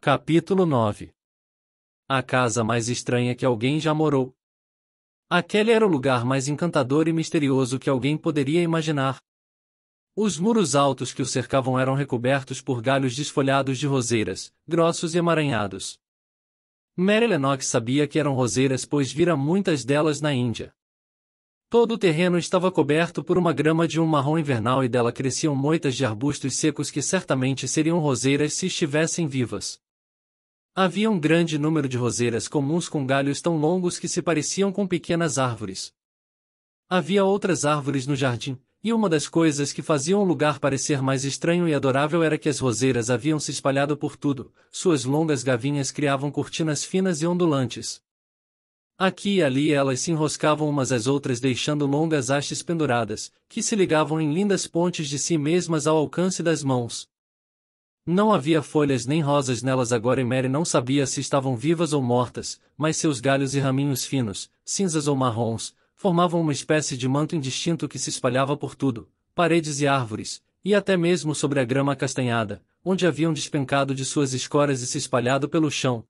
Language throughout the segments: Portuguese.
Capítulo 9. A casa mais estranha que alguém já morou. Aquele era o lugar mais encantador e misterioso que alguém poderia imaginar. Os muros altos que o cercavam eram recobertos por galhos desfolhados de roseiras, grossos e emaranhados. Mary Lennox sabia que eram roseiras pois vira muitas delas na Índia. Todo o terreno estava coberto por uma grama de um marrom invernal e dela cresciam moitas de arbustos secos que certamente seriam roseiras se estivessem vivas. Havia um grande número de roseiras comuns com galhos tão longos que se pareciam com pequenas árvores. Havia outras árvores no jardim, e uma das coisas que faziam o lugar parecer mais estranho e adorável era que as roseiras haviam se espalhado por tudo, suas longas gavinhas criavam cortinas finas e ondulantes. Aqui e ali elas se enroscavam umas às outras deixando longas hastes penduradas, que se ligavam em lindas pontes de si mesmas ao alcance das mãos. Não havia folhas nem rosas nelas agora e Mary não sabia se estavam vivas ou mortas, mas seus galhos e raminhos finos, cinzas ou marrons, formavam uma espécie de manto indistinto que se espalhava por tudo, paredes e árvores, e até mesmo sobre a grama acastanhada, onde haviam despencado de suas escoras e se espalhado pelo chão.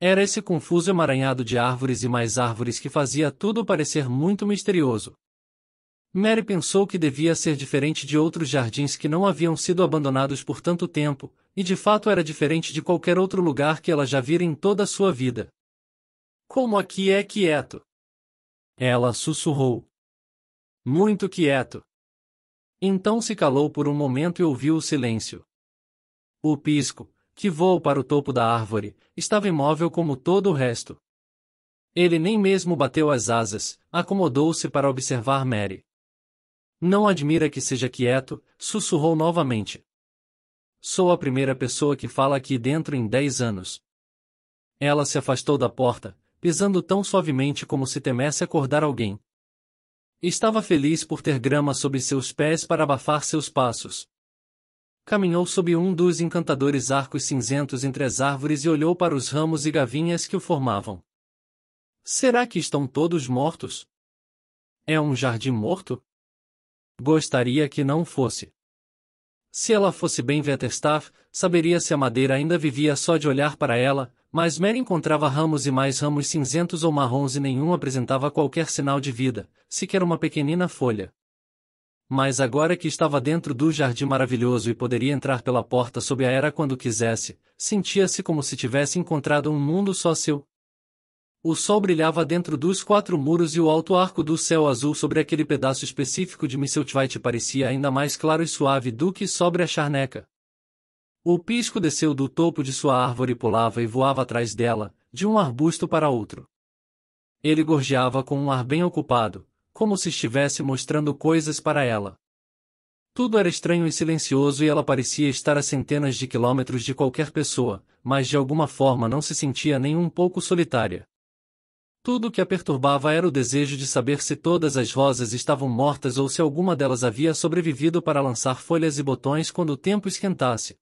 Era esse confuso emaranhado de árvores e mais árvores que fazia tudo parecer muito misterioso. Mary pensou que devia ser diferente de outros jardins que não haviam sido abandonados por tanto tempo, e de fato era diferente de qualquer outro lugar que ela já vira em toda a sua vida. Como aqui é quieto! Ela sussurrou. Muito quieto. Então se calou por um momento e ouviu o silêncio. O pisco, que voou para o topo da árvore, estava imóvel como todo o resto. Ele nem mesmo bateu as asas, acomodou-se para observar Mary. Não admira que seja quieto, sussurrou novamente. Sou a primeira pessoa que fala aqui dentro em 10 anos. Ela se afastou da porta, pisando tão suavemente como se temesse acordar alguém. Estava feliz por ter grama sob seus pés para abafar seus passos. Caminhou sob um dos encantadores arcos cinzentos entre as árvores e olhou para os ramos e gavinhas que o formavam. Será que estão todos mortos? É um jardim morto? Gostaria que não fosse. Se ela fosse bem Vetterstaff, saberia se a madeira ainda vivia só de olhar para ela, mas Mary encontrava ramos e mais ramos cinzentos ou marrons e nenhum apresentava qualquer sinal de vida, sequer uma pequenina folha. Mas agora que estava dentro do jardim maravilhoso e poderia entrar pela porta sob a era quando quisesse, sentia-se como se tivesse encontrado um mundo só seu. O sol brilhava dentro dos 4 muros e o alto arco do céu azul sobre aquele pedaço específico de Misselthwaite parecia ainda mais claro e suave do que sobre a charneca. O pisco desceu do topo de sua árvore e pulava e voava atrás dela, de um arbusto para outro. Ele gorjeava com um ar bem ocupado, como se estivesse mostrando coisas para ela. Tudo era estranho e silencioso e ela parecia estar a centenas de quilômetros de qualquer pessoa, mas de alguma forma não se sentia nem um pouco solitária. Tudo o que a perturbava era o desejo de saber se todas as rosas estavam mortas ou se alguma delas havia sobrevivido para lançar folhas e botões quando o tempo esquentasse.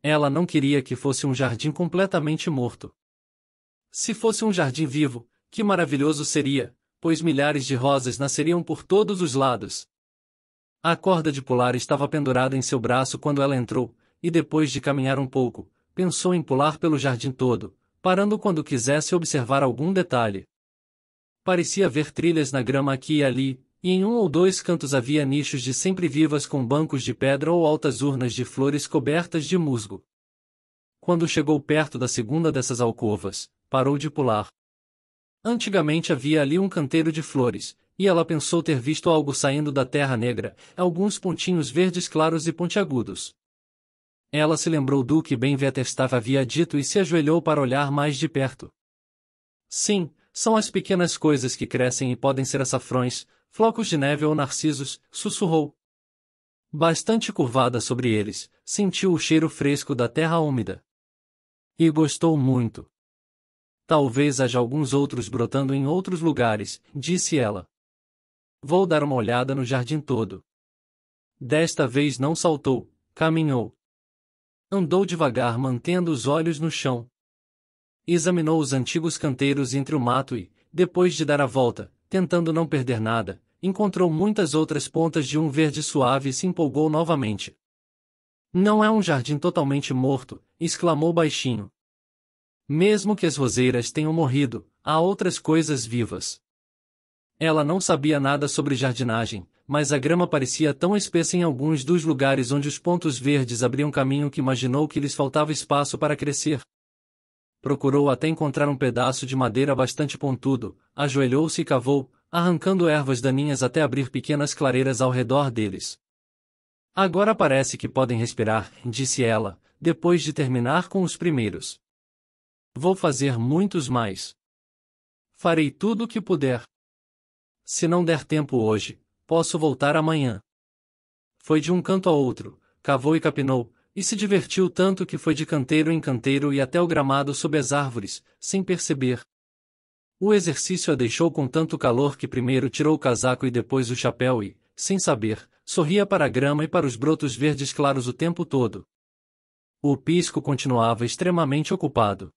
Ela não queria que fosse um jardim completamente morto. Se fosse um jardim vivo, que maravilhoso seria, pois milhares de rosas nasceriam por todos os lados. A corda de pular estava pendurada em seu braço quando ela entrou, e depois de caminhar um pouco, pensou em pular pelo jardim todo, parando quando quisesse observar algum detalhe. Parecia ver trilhas na grama aqui e ali, e em um ou dois cantos havia nichos de sempre-vivas com bancos de pedra ou altas urnas de flores cobertas de musgo. Quando chegou perto da segunda dessas alcovas, parou de pular. Antigamente havia ali um canteiro de flores, e ela pensou ter visto algo saindo da terra negra, alguns pontinhos verdes claros e pontiagudos. Ela se lembrou do que Ben Vetterstaff havia dito e se ajoelhou para olhar mais de perto. Sim, são as pequenas coisas que crescem e podem ser açafrões, flocos de neve ou narcisos, sussurrou. Bastante curvada sobre eles, sentiu o cheiro fresco da terra úmida. E gostou muito. Talvez haja alguns outros brotando em outros lugares, disse ela. Vou dar uma olhada no jardim todo. Desta vez não saltou, caminhou. Andou devagar mantendo os olhos no chão. Examinou os antigos canteiros entre o mato e, depois de dar a volta, tentando não perder nada, encontrou muitas outras pontas de um verde suave e se empolgou novamente. Não é um jardim totalmente morto, exclamou baixinho. Mesmo que as roseiras tenham morrido, há outras coisas vivas. Ela não sabia nada sobre jardinagem, mas a grama parecia tão espessa em alguns dos lugares onde os pontos verdes abriam caminho que imaginou que lhes faltava espaço para crescer. Procurou até encontrar um pedaço de madeira bastante pontudo, ajoelhou-se e cavou, arrancando ervas daninhas até abrir pequenas clareiras ao redor deles. Agora parece que podem respirar, disse ela, depois de terminar com os primeiros. Vou fazer muitos mais. Farei tudo o que puder. Se não der tempo hoje, posso voltar amanhã. Foi de um canto a outro, cavou e capinou, e se divertiu tanto que foi de canteiro em canteiro e até o gramado sob as árvores, sem perceber. O exercício a deixou com tanto calor que primeiro tirou o casaco e depois o chapéu e, sem saber, sorria para a grama e para os brotos verdes claros o tempo todo. O pisco continuava extremamente ocupado.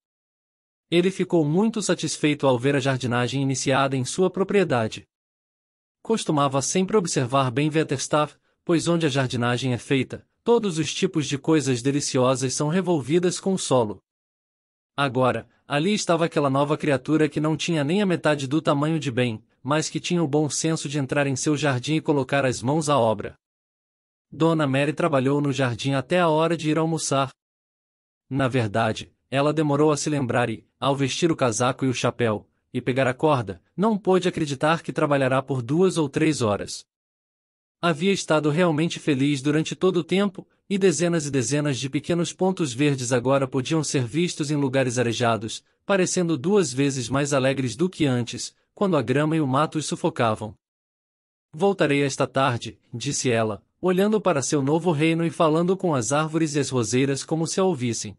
Ele ficou muito satisfeito ao ver a jardinagem iniciada em sua propriedade. Costumava sempre observar bem Wetterstaff, pois onde a jardinagem é feita, todos os tipos de coisas deliciosas são revolvidas com o solo. Agora, ali estava aquela nova criatura que não tinha nem a metade do tamanho de Ben, mas que tinha o bom senso de entrar em seu jardim e colocar as mãos à obra. Dona Mary trabalhou no jardim até a hora de ir almoçar. Na verdade, ela demorou a se lembrar e, ao vestir o casaco e o chapéu, e pegar a corda, não pôde acreditar que trabalhará por 2 ou 3 horas. Havia estado realmente feliz durante todo o tempo, e dezenas de pequenos pontos verdes agora podiam ser vistos em lugares arejados, parecendo 2 vezes mais alegres do que antes, quando a grama e o mato os sufocavam. Voltarei esta tarde, disse ela, olhando para seu novo reino e falando com as árvores e as roseiras como se a ouvissem.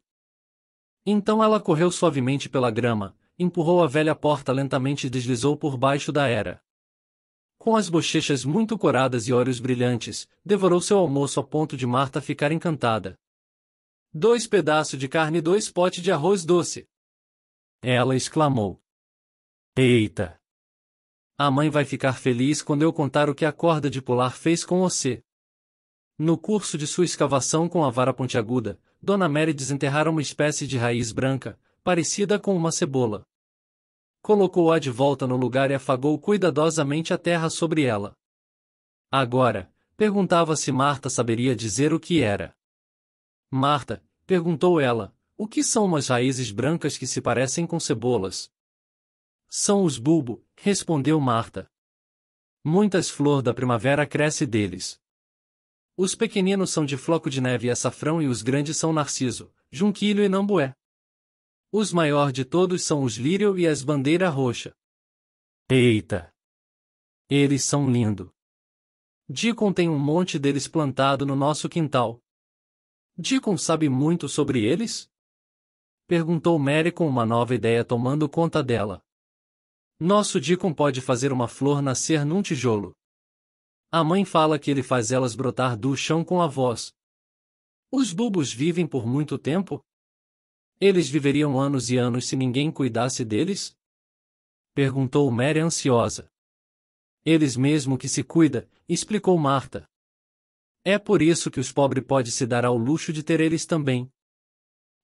Então ela correu suavemente pela grama, empurrou a velha porta lentamente e deslizou por baixo da era. Com as bochechas muito coradas e olhos brilhantes, devorou seu almoço a ponto de Marta ficar encantada. 2 pedaços de carne e 2 potes de arroz doce. Ela exclamou. Eita! A mãe vai ficar feliz quando eu contar o que a corda de pular fez com você. No curso de sua escavação com a vara pontiaguda, Dona Mary desenterrara uma espécie de raiz branca, parecida com uma cebola. Colocou-a de volta no lugar e afagou cuidadosamente a terra sobre ela. Agora, perguntava se Marta saberia dizer o que era. Marta, perguntou ela, o que são umas raízes brancas que se parecem com cebolas? São os bulbo, respondeu Marta. Muitas flores da primavera crescem deles. Os pequeninos são de floco de neve e açafrão e os grandes são narciso, junquilho e nambué. Os maiores de todos são os lírio e as bandeira roxa. Eita! Eles são lindos. Deacon tem um monte deles plantado no nosso quintal. Deacon sabe muito sobre eles? Perguntou Mary com uma nova ideia tomando conta dela. Nosso Deacon pode fazer uma flor nascer num tijolo. A mãe fala que ele faz elas brotar do chão com a voz. Os bulbos vivem por muito tempo? Eles viveriam anos e anos se ninguém cuidasse deles? Perguntou Mary ansiosa. Eles mesmo que se cuida, explicou Marta. É por isso que os pobres podem se dar ao luxo de ter eles também.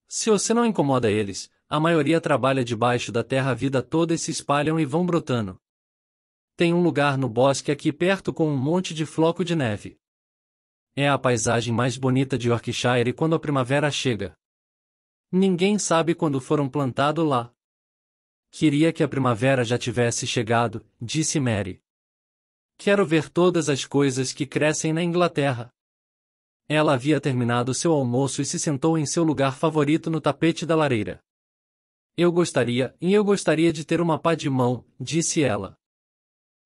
Se você não incomoda eles, a maioria trabalha debaixo da terra a vida toda e se espalham e vão brotando. Tem um lugar no bosque aqui perto com um monte de floco de neve. É a paisagem mais bonita de Yorkshire quando a primavera chega. Ninguém sabe quando foram plantados lá. Queria que a primavera já tivesse chegado, disse Mary. Quero ver todas as coisas que crescem na Inglaterra. Ela havia terminado seu almoço e se sentou em seu lugar favorito no tapete da lareira. Eu gostaria de ter uma pá de mão, disse ela.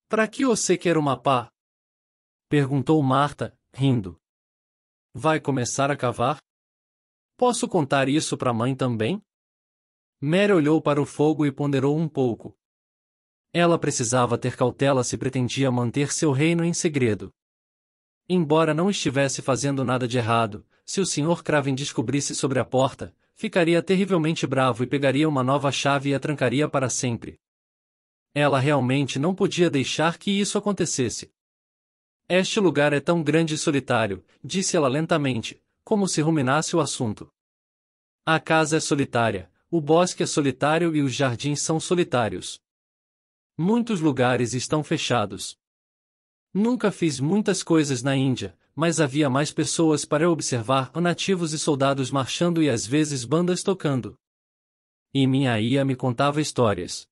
Para que você quer uma pá? Perguntou Marta, rindo. Vai começar a cavar? Posso contar isso para a mãe também? Mary olhou para o fogo e ponderou um pouco. Ela precisava ter cautela se pretendia manter seu reino em segredo. Embora não estivesse fazendo nada de errado, se o Sr. Craven descobrisse sobre a porta, ficaria terrivelmente bravo e pegaria uma nova chave e a trancaria para sempre. Ela realmente não podia deixar que isso acontecesse. Este lugar é tão grande e solitário, disse ela lentamente, como se ruminasse o assunto. A casa é solitária, o bosque é solitário e os jardins são solitários. Muitos lugares estão fechados. Nunca fiz muitas coisas na Índia, mas havia mais pessoas para eu observar, nativos e soldados marchando e às vezes bandas tocando. E minha ia me contava histórias.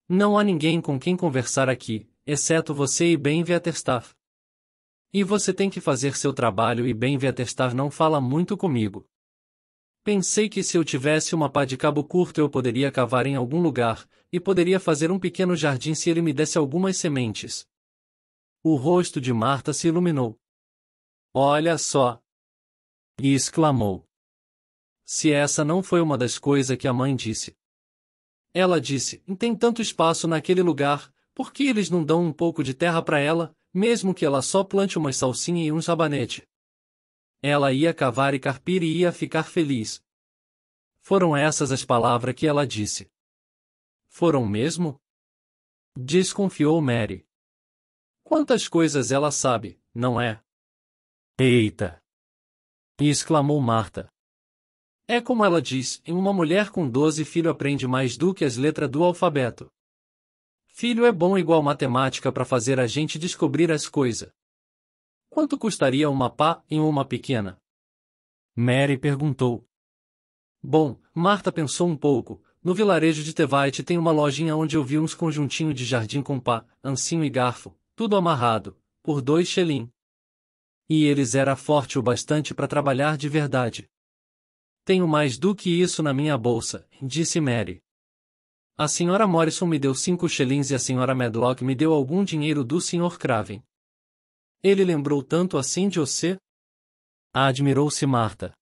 Não há ninguém com quem conversar aqui, exceto você e Ben Veatestar. E você tem que fazer seu trabalho e Ben Veatestar não fala muito comigo. Pensei que se eu tivesse uma pá de cabo curto eu poderia cavar em algum lugar, e poderia fazer um pequeno jardim se ele me desse algumas sementes. O rosto de Marta se iluminou. Olha só! E exclamou. Se essa não foi uma das coisas que a mãe disse. Ela disse, tem tanto espaço naquele lugar, por que eles não dão um pouco de terra para ela, mesmo que ela só plante uma salsinha e um rabanete? Ela ia cavar e carpir e ia ficar feliz. Foram essas as palavras que ela disse. Foram mesmo? Desconfiou Mary. Quantas coisas ela sabe, não é? Eita! Exclamou Marta. É como ela diz, uma mulher com 12 filhos aprende mais do que as letras do alfabeto. Filho é bom igual matemática para fazer a gente descobrir as coisas. Quanto custaria uma pá em uma pequena? Mary perguntou. Bom, Marta pensou um pouco. No vilarejo de Tevite tem uma lojinha onde eu vi uns conjuntinhos de jardim com pá, ancinho e garfo, tudo amarrado, por 2 shilling. E eles era forte o bastante para trabalhar de verdade. Tenho mais do que isso na minha bolsa, disse Mary. A senhora Morrison me deu 5 shillings e a senhora Medlock me deu algum dinheiro do Sr. Craven. Ele lembrou tanto assim de você? Admirou-se Marta.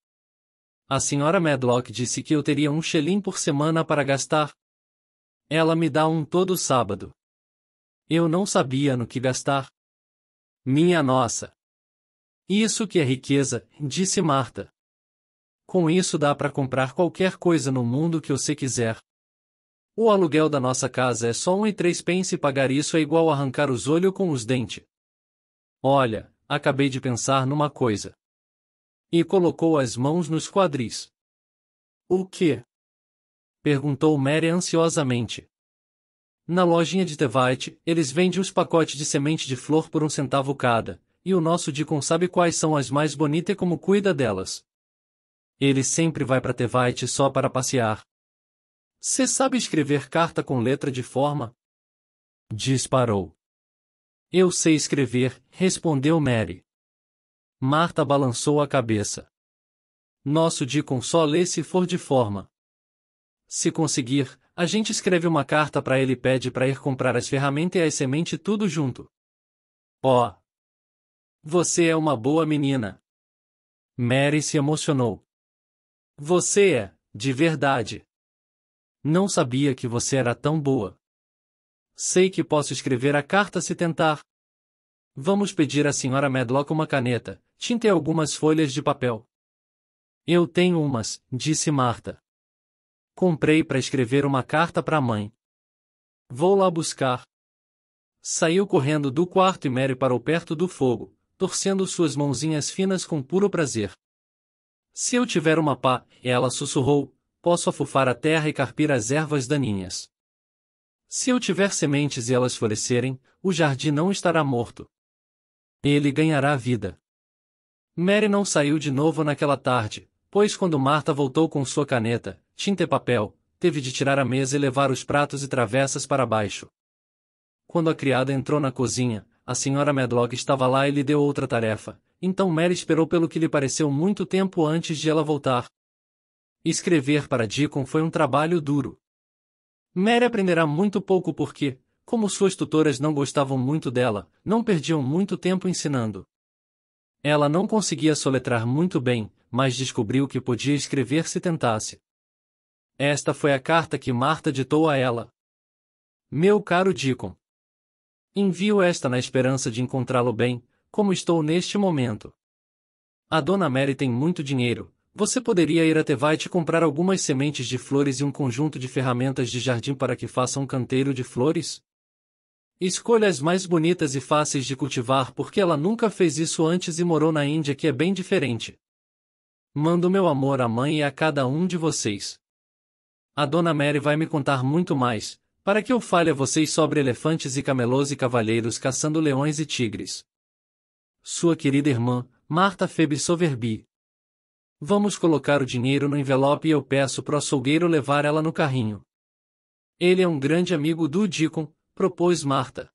A senhora Medlock disse que eu teria 1 shilling por semana para gastar. Ela me dá um todo sábado. Eu não sabia no que gastar. Minha nossa! Isso que é riqueza, disse Marta. Com isso dá para comprar qualquer coisa no mundo que você quiser. O aluguel da nossa casa é só 1 e 3 pence e pagar isso é igual arrancar os olhos com os dentes. Olha, acabei de pensar numa coisa. E colocou as mãos nos quadris. O quê? Perguntou Mary ansiosamente. Na lojinha de Tevite, eles vendem os pacotes de semente de flor por 1 centavo cada, e o nosso Deacon sabe quais são as mais bonitas e como cuida delas. Ele sempre vai para Tevite só para passear. Cê sabe escrever carta com letra de forma? Disparou. Eu sei escrever, respondeu Mary. Marta balançou a cabeça. Nosso Deacon só lê se for de forma. Se conseguir, a gente escreve uma carta para ele e pede para ir comprar as ferramentas e as sementes tudo junto. Oh! Você é uma boa menina. Mary se emocionou. Você é, de verdade. Não sabia que você era tão boa. Sei que posso escrever a carta se tentar. Vamos pedir à senhora Medlock uma caneta, tinta e algumas folhas de papel. Eu tenho umas, disse Marta. Comprei para escrever uma carta para a mãe. Vou lá buscar. Saiu correndo do quarto e Mary parou perto do fogo, torcendo suas mãozinhas finas com puro prazer. Se eu tiver uma pá, ela sussurrou, posso afufar a terra e carpir as ervas daninhas. Se eu tiver sementes e elas florescerem, o jardim não estará morto. Ele ganhará vida. Mary não saiu de novo naquela tarde, pois quando Marta voltou com sua caneta, tinta e papel, teve de tirar a mesa e levar os pratos e travessas para baixo. Quando a criada entrou na cozinha, a senhora Medlock estava lá e lhe deu outra tarefa, então Mary esperou pelo que lhe pareceu muito tempo antes de ela voltar. Escrever para Deacon foi um trabalho duro. Mary aprenderá muito pouco porque, como suas tutoras não gostavam muito dela, não perdiam muito tempo ensinando. Ela não conseguia soletrar muito bem, mas descobriu que podia escrever se tentasse. Esta foi a carta que Marta ditou a ela. Meu caro Deacon. Envio esta na esperança de encontrá-lo bem, como estou neste momento. A dona Mary tem muito dinheiro. Você poderia ir a Tevite comprar algumas sementes de flores e um conjunto de ferramentas de jardim para que faça um canteiro de flores? Escolha as mais bonitas e fáceis de cultivar porque ela nunca fez isso antes e morou na Índia que é bem diferente. Mando meu amor à mãe e a cada um de vocês. A Dona Mary vai me contar muito mais, para que eu fale a vocês sobre elefantes e camelôs e cavalheiros caçando leões e tigres. Sua querida irmã, Martha Phoebe Sowerby. Vamos colocar o dinheiro no envelope e eu peço pro açougueiro levar ela no carrinho. Ele é um grande amigo do Deacon, propôs Martha.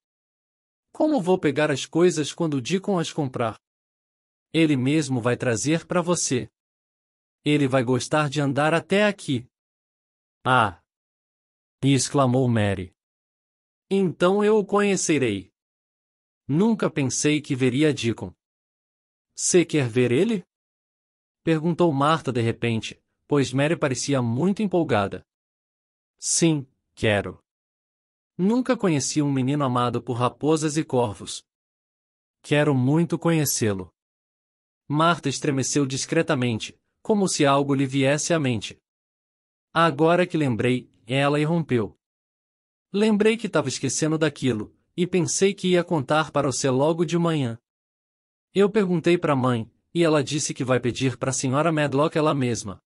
Como vou pegar as coisas quando o Deacon as comprar? Ele mesmo vai trazer para você. Ele vai gostar de andar até aqui. Ah! Exclamou Mary. Então eu o conhecerei. Nunca pensei que veria Deacon. Você quer ver ele? Perguntou Martha de repente, pois Mary parecia muito empolgada. Sim, quero. Nunca conheci um menino amado por raposas e corvos. Quero muito conhecê-lo. Martha estremeceu discretamente, como se algo lhe viesse à mente. Agora que lembrei, ela irrompeu. Lembrei que estava esquecendo daquilo, e pensei que ia contar para você logo de manhã. Eu perguntei para a mãe, e ela disse que vai pedir para a senhora Medlock ela mesma.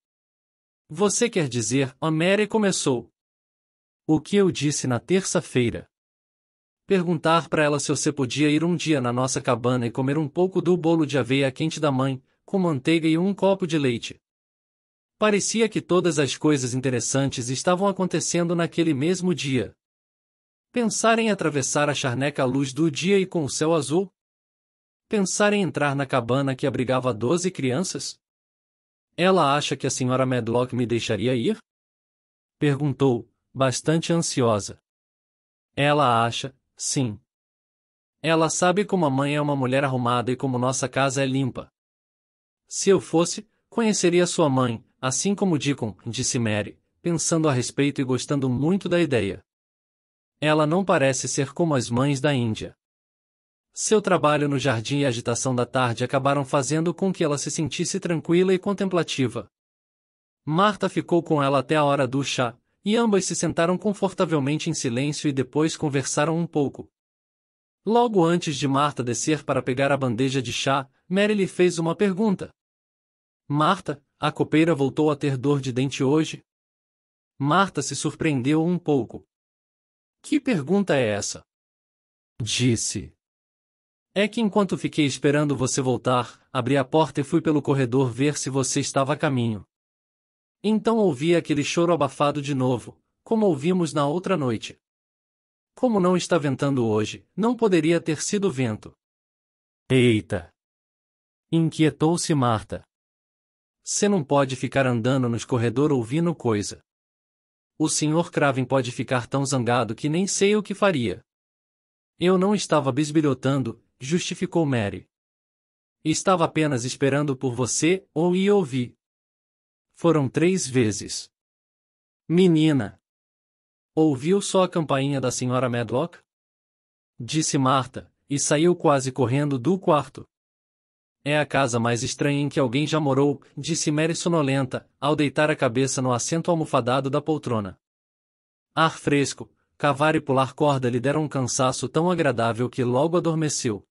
Você quer dizer, Mary começou. O que eu disse na terça-feira? Perguntar para ela se você podia ir um dia na nossa cabana e comer um pouco do bolo de aveia quente da mãe, com manteiga e um copo de leite. Parecia que todas as coisas interessantes estavam acontecendo naquele mesmo dia. Pensar em atravessar a charneca à luz do dia e com o céu azul? Pensar em entrar na cabana que abrigava 12 crianças? Ela acha que a senhora Medlock me deixaria ir? Perguntou, bastante ansiosa. Ela acha, sim. Ela sabe como a mãe é uma mulher arrumada e como nossa casa é limpa. Se eu fosse, conheceria sua mãe, assim como Deacon, disse Mary, pensando a respeito e gostando muito da ideia. Ela não parece ser como as mães da Índia. Seu trabalho no jardim e a agitação da tarde acabaram fazendo com que ela se sentisse tranquila e contemplativa. Martha ficou com ela até a hora do chá, e ambas se sentaram confortavelmente em silêncio e depois conversaram um pouco. Logo antes de Martha descer para pegar a bandeja de chá, Mary lhe fez uma pergunta. Martha, a copeira voltou a ter dor de dente hoje? Martha se surpreendeu um pouco. Que pergunta é essa? Disse. É que enquanto fiquei esperando você voltar, abri a porta e fui pelo corredor ver se você estava a caminho. Então ouvi aquele choro abafado de novo, como ouvimos na outra noite. Como não está ventando hoje, não poderia ter sido vento. Eita! Inquietou-se Martha. Você não pode ficar andando nos corredores ouvindo coisa. O Sr. Craven pode ficar tão zangado que nem sei o que faria. Eu não estava bisbilhotando, justificou Mary. Estava apenas esperando por você, ou ia ouvir. Foram 3 vezes. Menina! Ouviu só a campainha da Sra. Medlock? Disse Martha, e saiu quase correndo do quarto. É a casa mais estranha em que alguém já morou, disse Mary sonolenta, ao deitar a cabeça no assento almofadado da poltrona. Ar fresco, cavar e pular corda lhe deram um cansaço tão agradável que logo adormeceu.